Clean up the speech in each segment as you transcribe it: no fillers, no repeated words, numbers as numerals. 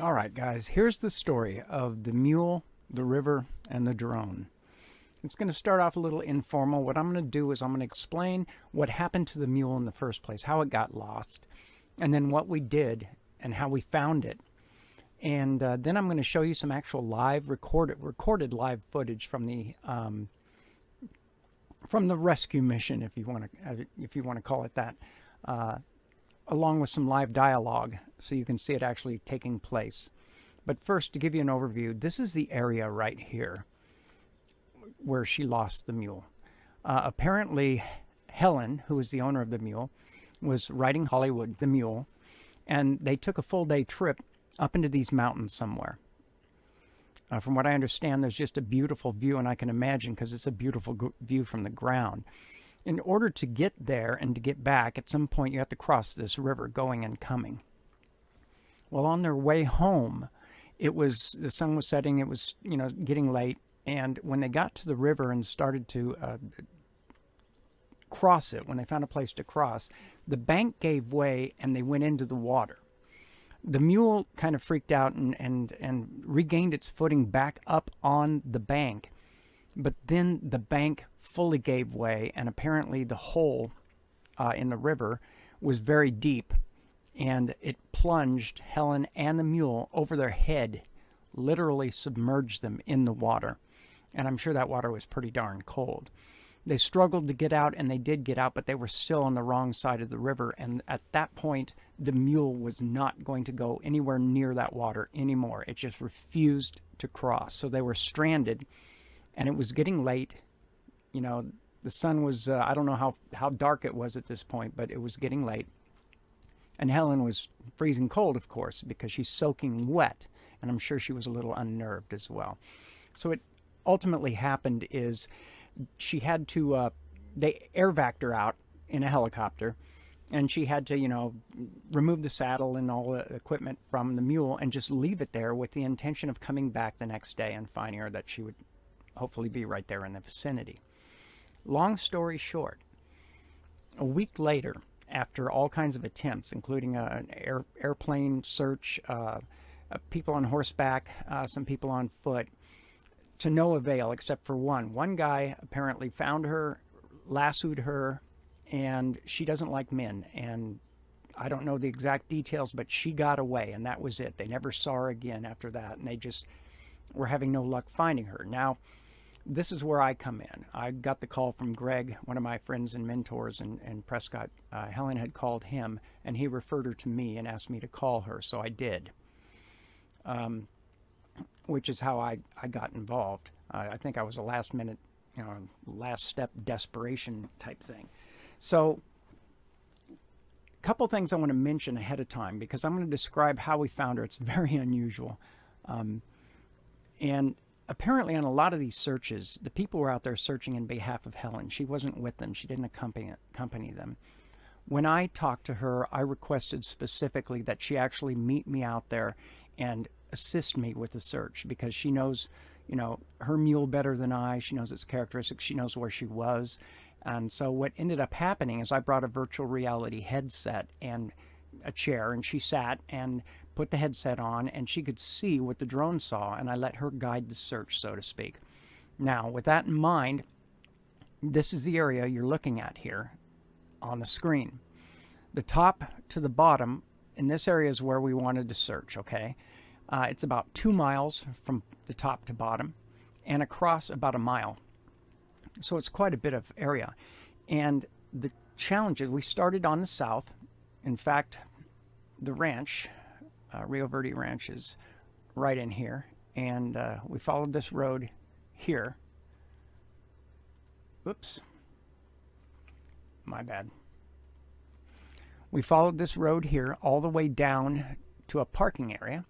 All right, guys, here's the story of the mule, the river, and the drone. It's going to start off a little informal. What I'm going to do is I'm going to explain what happened to the mule in the first place, how it got lost, and then what we did and how we found it. And then I'm going to show you some actual live recorded live footage from the rescue mission, if you want to call it that, along with some live dialogue, so you can see it actually taking place. But first, to give you an overview, this is the area right here where she lost the mule. Apparently, Helen, who was the owner of the mule, was riding Hollywood, the mule, and they took a full day trip up into these mountains somewhere. From what I understand, there's just a beautiful view, and I can imagine because it's a beautiful view from the ground. In order to get there and to get back, at some point you have to cross this river going and coming. Well, on their way home, the sun was setting, it was getting late, and when they got to the river and started to cross it, when they found a place to cross, the bank gave way and they went into the water. The mule kind of freaked out and regained its footing back up on the bank. But then the bank fully gave way, and apparently the hole in the river was very deep, and it plunged Helen and the mule over their head, literally submerged them in the water. And I'm sure that water was pretty darn cold. They struggled to get out, and they did get out, but they were still on the wrong side of the river. And at that point, the mule was not going to go anywhere near that water anymore. It just refused to cross. So they were stranded, and it was getting late. The sun was, I don't know how dark it was at this point, but it was getting late. And Helen was freezing cold, of course, because she's soaking wet. And I'm sure she was a little unnerved as well. So what ultimately happened is she had to, they air vac her out in a helicopter, and she had to, remove the saddle and all the equipment from the mule and just leave it there with the intention of coming back the next day and finding her, that she would hopefully be right there in the vicinity. Long story short, a week later, after all kinds of attempts, including an airplane search, people on horseback, some people on foot, to no avail except for one. One guy apparently found her, lassoed her, and she doesn't like men. And I don't know the exact details, but she got away, and that was it. They never saw her again after that, and they just were having no luck finding her. Now, this is where I come in. I got the call from Greg, one of my friends and mentors in Prescott. Helen had called him, and he referred her to me and asked me to call her, so I did. Which is how I got involved. I think I was a last minute, last step desperation type thing. So a couple things I want to mention ahead of time, because I'm going to describe how we found her. It's very unusual. And apparently on a lot of these searches, the people were out there searching in behalf of Helen. She wasn't with them. She didn't accompany them. When I talked to her, I requested specifically that she actually meet me out there and assist me with the search, because she knows, her mule better than I. She knows its characteristics. She knows where she was. And so what ended up happening is I brought a virtual reality headset and a chair, and she sat and put the headset on, and she could see what the drone saw, and I let her guide the search, so to speak. Now, with that in mind, this is the area you're looking at here on the screen. The top to the bottom, in this area is where we wanted to search, okay? It's about 2 miles from the top to bottom, and across about 1 mile. So it's quite a bit of area. And the challenge is, we started on the south. In fact, the ranch, Rio Verde Ranch, is right in here. And we followed this road here. Oops. My bad. We followed this road here all the way down to a parking area.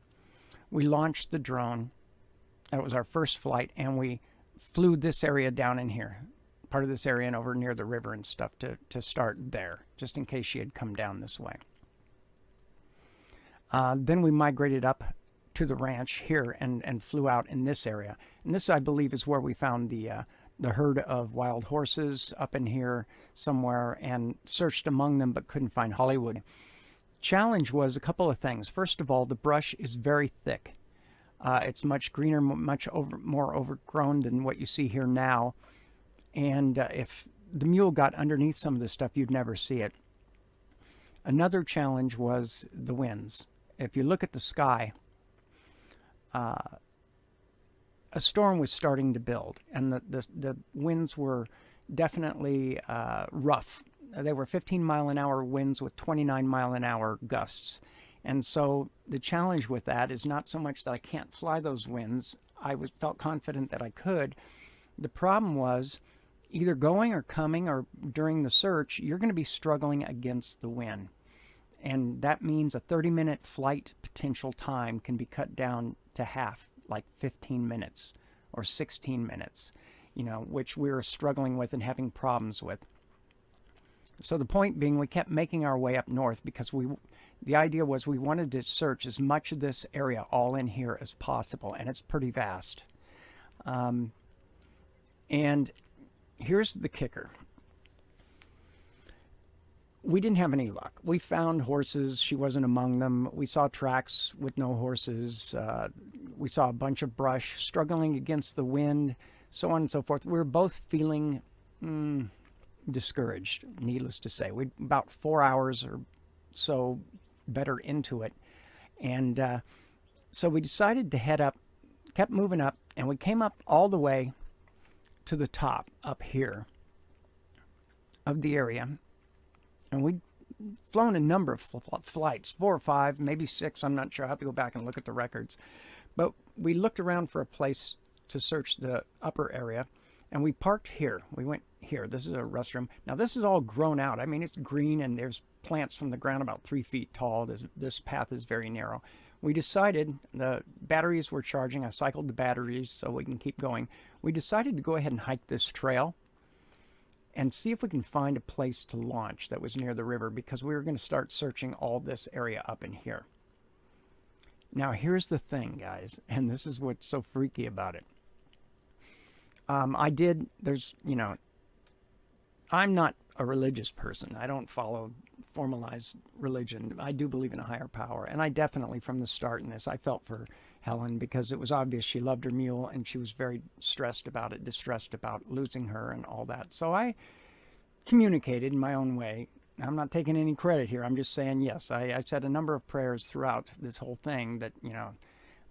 We launched the drone. That was our first flight, and we flew this area down in here, part of this area, and over near the river and stuff to start there, just in case she had come down this way. Then we migrated up to the ranch here and flew out in this area. And this, I believe, is where we found the herd of wild horses up in here somewhere, and searched among them but couldn't find Hollywood. challenge was a couple of things. First of all, the brush is very thick. It's much greener, more overgrown than what you see here now. And if the mule got underneath some of this stuff, you'd never see it. Another challenge was the winds. If you look at the sky, a storm was starting to build, and the winds were definitely rough. They were 15-mile-an-hour winds with 29-mile-an-hour gusts. And so the challenge with that is not so much that I can't fly those winds. I felt confident that I could. The problem was either going or coming or during the search, you're going to be struggling against the wind. And that means a 30-minute flight potential time can be cut down to half, like 15 minutes or 16 minutes, you know, which we were struggling with and having problems with. So the point being, we kept making our way up north because the idea was we wanted to search as much of this area all in here as possible, and it's pretty vast. And here's the kicker. We didn't have any luck. We found horses. She wasn't among them. We saw tracks with no horses. We saw a bunch of brush struggling against the wind, so on and so forth. We were both feeling discouraged, needless to say. We're about 4 hours or so better into it. And so we decided to head up, kept moving up, and we came up all the way to the top up here of the area. And we'd flown a number of flights, 4 or 5, maybe 6, I'm not sure. I have to go back and look at the records. But we looked around for a place to search the upper area, and we parked here. We went here. This is a restroom. Now, this is all grown out. I mean, it's green, and there's plants from the ground about 3 feet tall. This path is very narrow. We decided, the batteries were charging. I cycled the batteries so we can keep going. We decided to go ahead and hike this trail and see if we can find a place to launch that was near the river, because we were going to start searching all this area up in here. Now, here's the thing, guys, and this is what's so freaky about it. I'm not a religious person. I don't follow formalized religion. I do believe in a higher power, and I definitely, from the start in this, I felt for Helen, because it was obvious she loved her mule and she was very distressed about losing her and all that. So I communicated in my own way. I'm not taking any credit here. I'm just saying, yes, I said a number of prayers throughout this whole thing that, you know,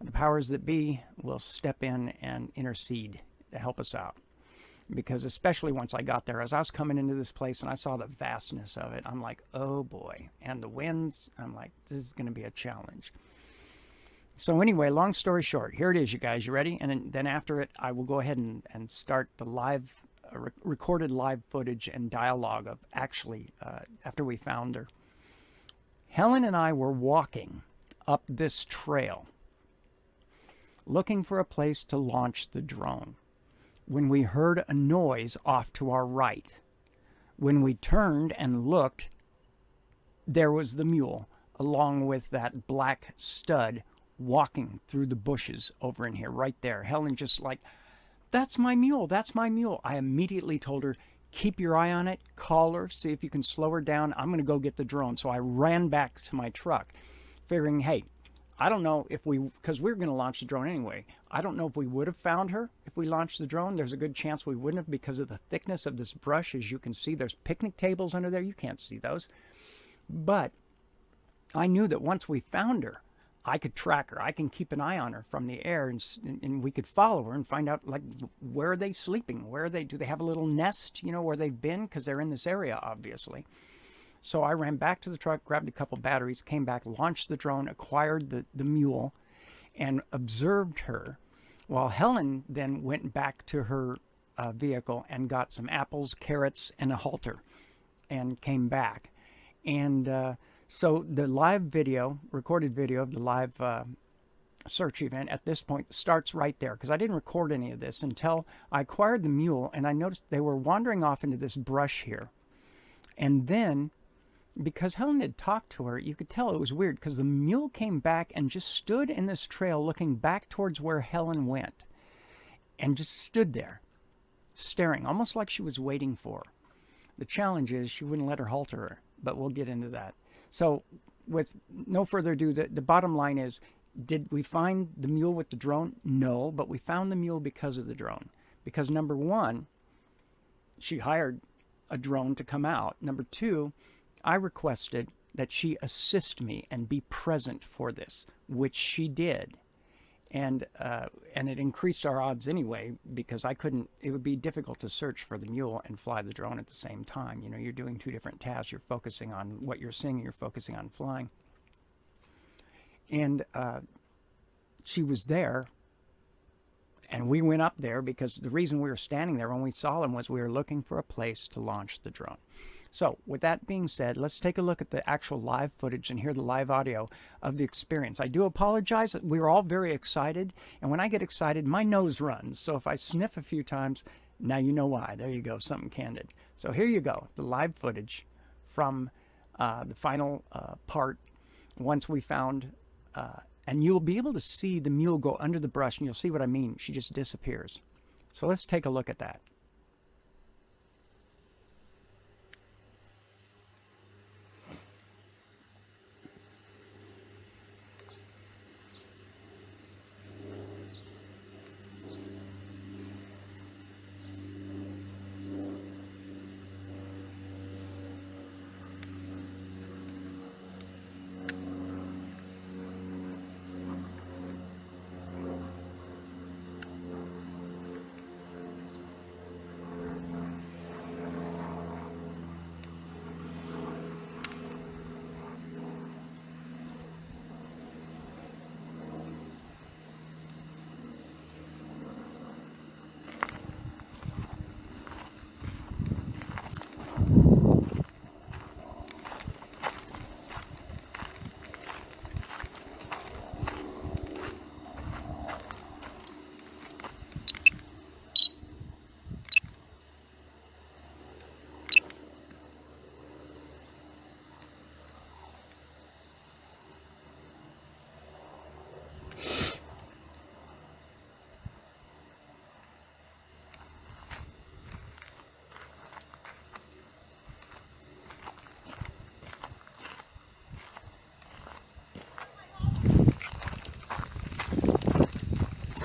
the powers that be will step in and intercede to help us out. Because especially once I got there, as I was coming into this place and I saw the vastness of it, I'm like, oh boy. And the winds, I'm like, this is going to be a challenge. So anyway, long story short, here it is, you guys. You ready? And then after it, I will go ahead and start the live, recorded live footage and dialogue of actually, after we found her. Helen and I were walking up this trail, looking for a place to launch the drone, when we heard a noise off to our right. When we turned and looked, there was the mule, along with that black stud, walking through the bushes over in here, right there. Helen just like, that's my mule, that's my mule. I immediately told her, keep your eye on it, call her, see if you can slow her down. I'm going to go get the drone. So I ran back to my truck, figuring, hey, I don't know if because we were going to launch the drone anyway. I don't know if we would have found her if we launched the drone. There's a good chance we wouldn't have, because of the thickness of this brush. As you can see, there's picnic tables under there. You can't see those. But I knew that once we found her, I could track her. I can keep an eye on her from the air, and we could follow her and find out, like, where are they sleeping? Do they have a little nest, you know, where they've been? Because they're in this area, obviously. So I ran back to the truck, grabbed a couple batteries, came back, launched the drone, acquired the mule, and observed her, while Helen then went back to her vehicle and got some apples, carrots, and a halter, and came back. And so the live video, recorded video of the live search event at this point starts right there, because I didn't record any of this until I acquired the mule, and I noticed they were wandering off into this brush here. And then, because Helen had talked to her, you could tell it was weird, because the mule came back and just stood in this trail looking back towards where Helen went, and just stood there staring, almost like she was waiting for her. The challenge is she wouldn't let her halter her, but we'll get into that. So with no further ado, the bottom line is, did we find the mule with the drone? No, but we found the mule because of the drone. Because number one, she hired a drone to come out. Number two, I requested that she assist me and be present for this, which she did. And it increased our odds anyway, because I couldn't, it would be difficult to search for the mule and fly the drone at the same time. You know, you're doing two different tasks. You're focusing on what you're seeing, you're focusing on flying. And she was there, and we went up there because the reason we were standing there when we saw them was we were looking for a place to launch the drone. So with that being said, let's take a look at the actual live footage and hear the live audio of the experience. I do apologize. We were all very excited, and when I get excited, my nose runs. So if I sniff a few times, now you know why. There you go, something candid. So here you go, the live footage from the final part once we found, and you'll be able to see the mule go under the brush, and you'll see what I mean. She just disappears. So let's take a look at that.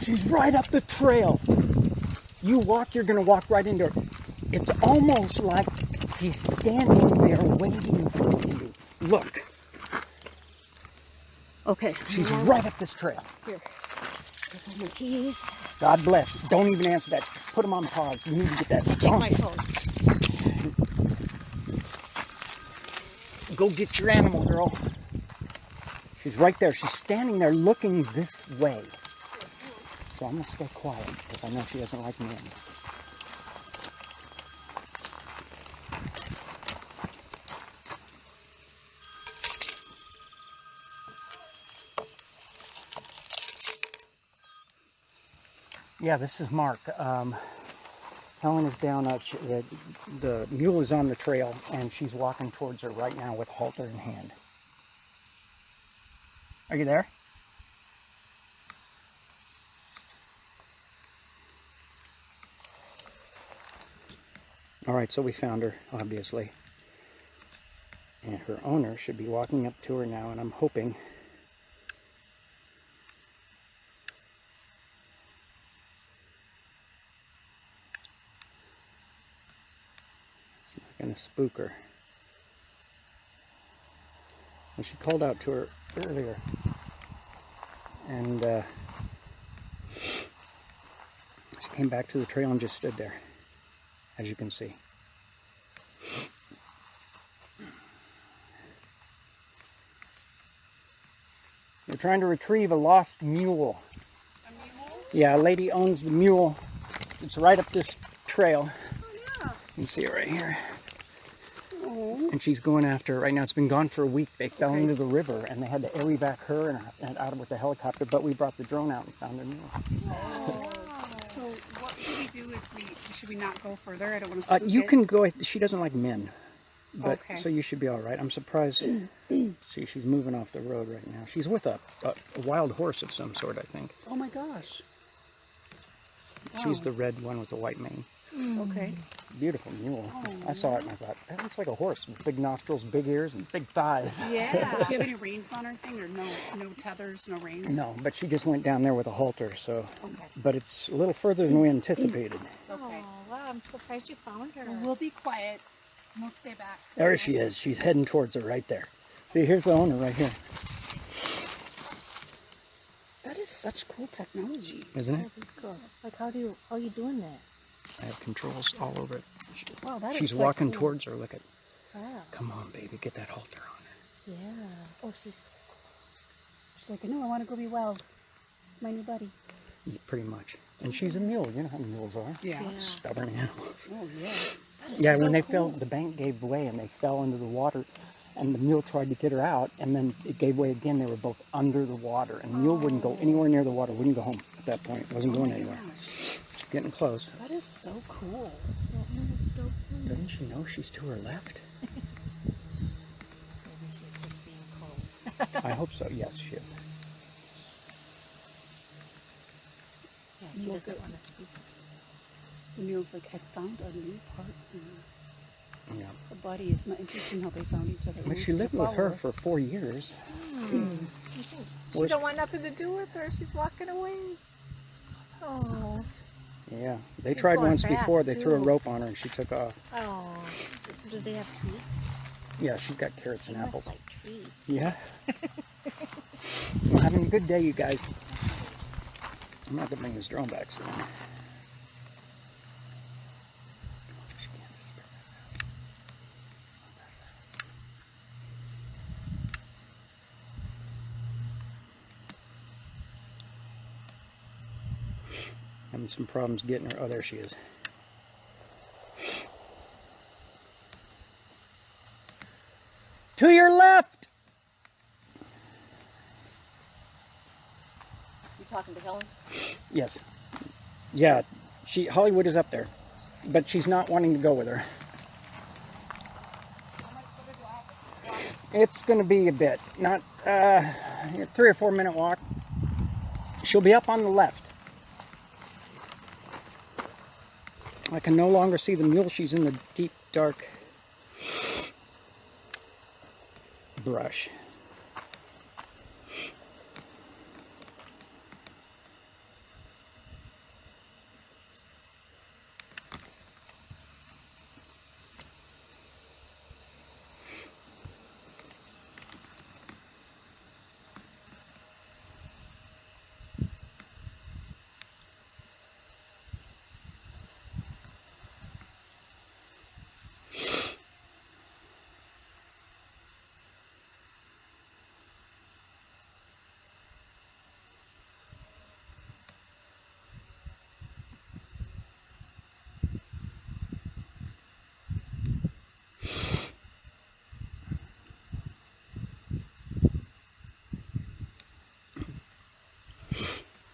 She's right up the trail. You walk, you're going to walk right into her. It's almost like she's standing there waiting for you. Look. Okay. She's right up this trail. Here. Here's my keys. God bless. Don't even answer that. Put them on pause. You need to get that. Take my phone. Go get your animal, girl. She's right there. She's standing there looking this way. So I'm going to stay quiet because I know she doesn't like me. Yeah, this is Mark. Helen is down. The mule is on the trail, and she's walking towards her right now with halter in hand. Are you there? All right, so we found her, obviously. And her owner should be walking up to her now, and I'm hoping it's not going to spook her. And she called out to her earlier, and she came back to the trail and just stood there, as you can see. We're trying to retrieve a lost mule. A mule? Yeah, a lady owns the mule. It's right up this trail. Oh, yeah. You can see it right here. Oh. And she's going after it right now. It's been gone for a week. They fell into the river, and they had to evac her and out with the helicopter, but we brought the drone out and found her mule. Oh. So what should we do if should we not go further? I don't want to spook You it. can go. She doesn't like men. But, okay. So you should be all right. I'm surprised. See, she's moving off the road right now. She's with a wild horse of some sort, I think. Oh my gosh. She's the red one with the white mane. Okay. Beautiful mule. Oh, I saw it and I thought, that looks like a horse with big nostrils, big ears, and big thighs. Yeah. Does she have any reins on her thing, or no tethers, no reins? No, but she just went down there with a halter, so. Okay. But it's a little further than we anticipated. Okay. Oh, wow, I'm surprised you found her. Well, we'll be quiet. We'll stay back. There she is. She's heading towards her right there. See, here's the owner right here. That is such cool technology. Isn't it? That is cool. Like, how are you doing that? I have controls all over it. Wow, that is She's so walking cool. towards her. Look at. Wow. Come on, baby, get that halter on her. Yeah. Oh, she's She's like, no, I want to go be wild. My new buddy. Yeah, pretty much. And she's a mule. You know how mules are. Yeah. Stubborn animals. Oh, yeah. Yeah, when so they cool. fell, the bank gave way and they fell into the water. And the mule tried to get her out, and then it gave way again. They were both under the water. And the mule wouldn't go anywhere near the water, wouldn't go home at that point. Wasn't going anywhere. Getting close. That is so cool. Doesn't she know she's to her left? maybe she's just being cold. I hope so. Yes, she is. Yeah, she Look doesn't at- want to speak. The mule's like, I found a new partner. Yeah. The buddy is not interesting how they found each other. But she lived with her for 4 years. She Was- don't want nothing to do with her. She's walking away. Oh. Yeah. They She's tried going once fast, before. They threw a too. rope on her and she took off. Oh. Do they have treats? Yeah, she's got carrots She and must apples. like treats. Yeah. Well, having a good day, you guys. I'm not going to bring this drone back soon. Having some problems getting her. Oh, there she is. To your left! You talking to Helen? Yes. Yeah, Hollywood is up there, but she's not wanting to go with her. It's going to be a bit, not 3 or 4 minute walk. She'll be up on the left. I can no longer see the mule. She's in the deep, dark brush.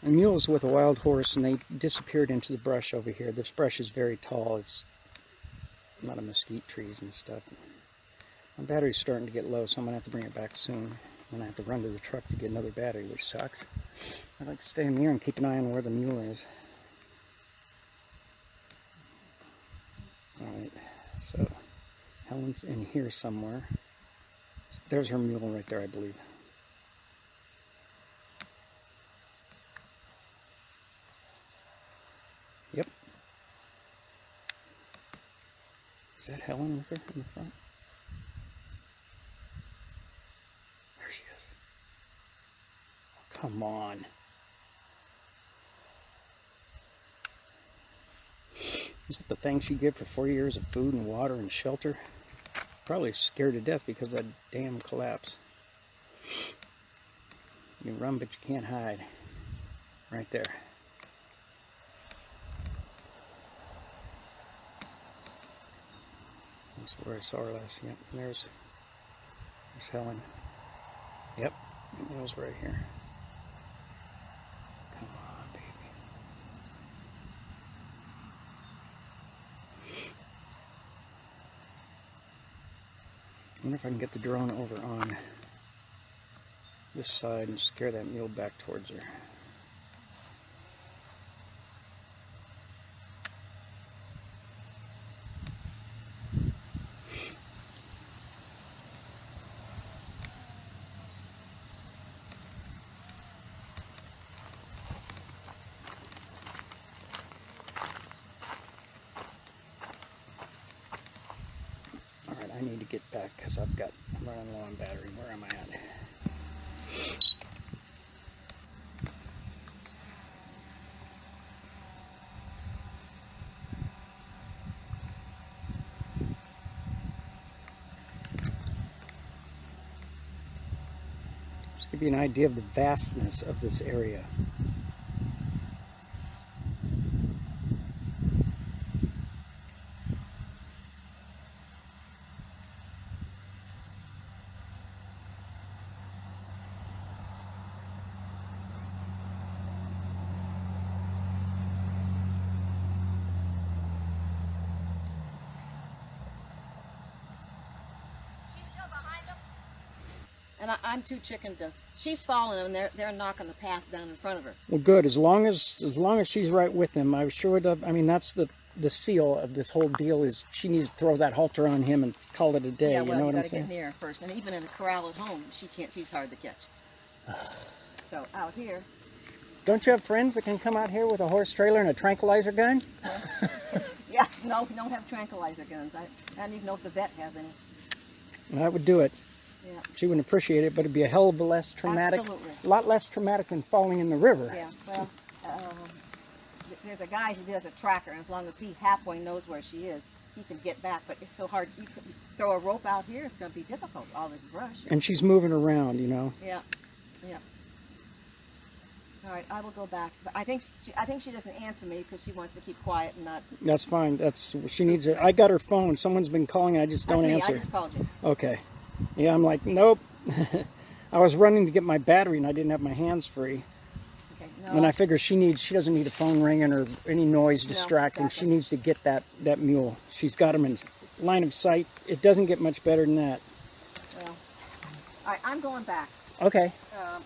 A mule's with a wild horse, and they disappeared into the brush over here. This brush is very tall. It's a lot of mesquite trees and stuff. My battery's starting to get low, so I'm going to have to bring it back soon. I'm going to have to run to the truck to get another battery, which sucks. I'd like to stay in here and keep an eye on where the mule is. Alright, so Helen's in here somewhere. There's her mule right there, I believe. Yep. Is that Helen with her in the front? There she is. Oh, come on. Is it the thing she gave for 4 years of food and water and shelter? Probably scared to death because of that damn collapse. You run, but you can't hide. Right there. That's where I saw her last. Yep, there's Helen. Yep, it was right here. Come on, baby. I wonder if I can get the drone over on this side and scare that mule back towards her. I need to get back because I'm running low on battery. Where am I at? Just give you an idea of the vastness of this area. And I'm too chicken to. She's following them, and they're knocking the path down in front of her. Well, good. As long as she's right with him, I'm sure. I mean, that's the seal of this whole deal. Is she needs to throw that halter on him and call it a day. Yeah, well, you know what I'm gotta saying? get near her first, and even in a corral at home, she can't. She's hard to catch. So out here. Don't you have friends that can come out here with a horse trailer and a tranquilizer gun? Yeah, no, we don't have tranquilizer guns. I don't even know if the vet has any. That would do it. Yeah. She wouldn't appreciate it, but it'd be a hell of a less traumatic. Absolutely. A lot less traumatic than falling in the river. Yeah. Well, there's a guy who does a tracker, and as long as he halfway knows where she is, he can get back. But it's so hard. You could throw a rope out here. It's going to be difficult. All this brush. And she's moving around, you know. Yeah. Yeah. All right, I will go back. But I think she doesn't answer me because she wants to keep quiet and not. That's fine. She needs it. I got her phone. Someone's been calling. I just don't That's me. answer. I just called you. Okay. Yeah, I'm like, nope. I was running to get my battery and I didn't have my hands free. Okay. No. And I figure she doesn't need a phone ringing or any noise distracting. exactly. She needs to get that mule. She's got him in line of sight. It doesn't get much better than that. Well, all right, I'm going back. Okay.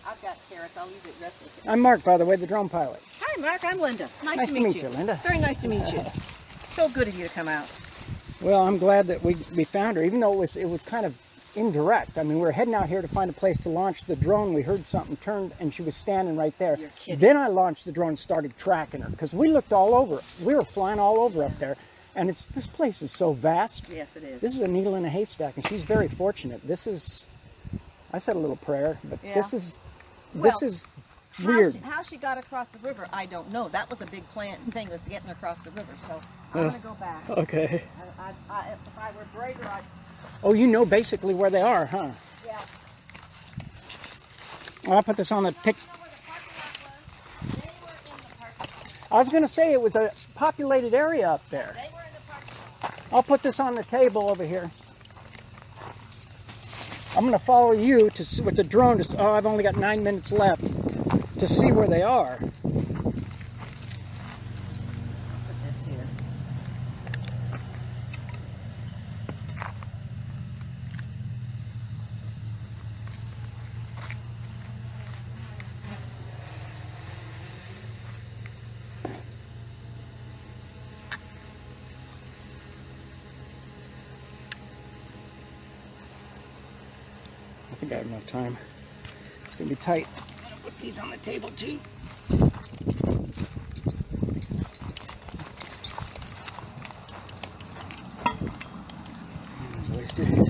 I've got carrots. I'll leave it rest of it. I'm Mark, by the way, the drone pilot. Hi, Mark. I'm Linda. Nice Nice to meet you. Linda. Very nice to meet you. So good of you to come out. Well, I'm glad that we found her, even though it was kind of indirect. I mean, we were heading out here to find a place to launch the drone. We heard something turned, and she was standing right there. You're kidding. Then I launched the drone and started tracking her, because we looked all over. We were flying all over up there, and this place is so vast. Yes, it is. This is a needle in a haystack, and she's very fortunate. I said a little prayer, but Yeah. this is weird. How she got across the river, I don't know. That was a big thing, was getting across the river. So I'm going to go back. Okay. If I were braver, I'd... Oh, you know basically where they are, huh? Yeah. I'll put this on the pic. I don't know where the parking lot was. They were in the parking lot. I was going to say it was a populated area up there. They were in the parking lot. I'll put this on the table over here. I'm going to follow you with the drone. I've only got 9 minutes left to see where they are. Put this here. I think I have enough time. It's going to be tight. I'm going to put these on the table too. Wasted.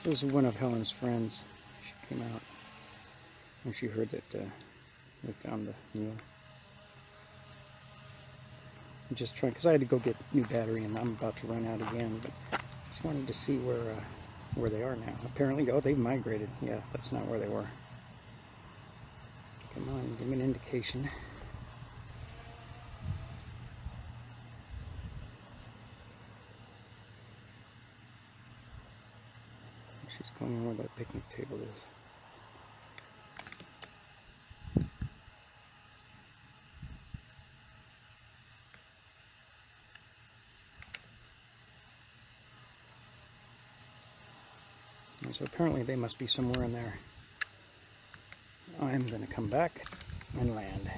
This is one of Helen's friends. She came out when she heard that we found the mule. I'm just trying, because I had to go get new battery and I'm about to run out again, but I just wanted to see where they are now. Apparently, they've migrated. Yeah, that's not where they were. Come on, give me an indication. She's going where that picnic table is. And so apparently they must be somewhere in there. I'm going to come back and land.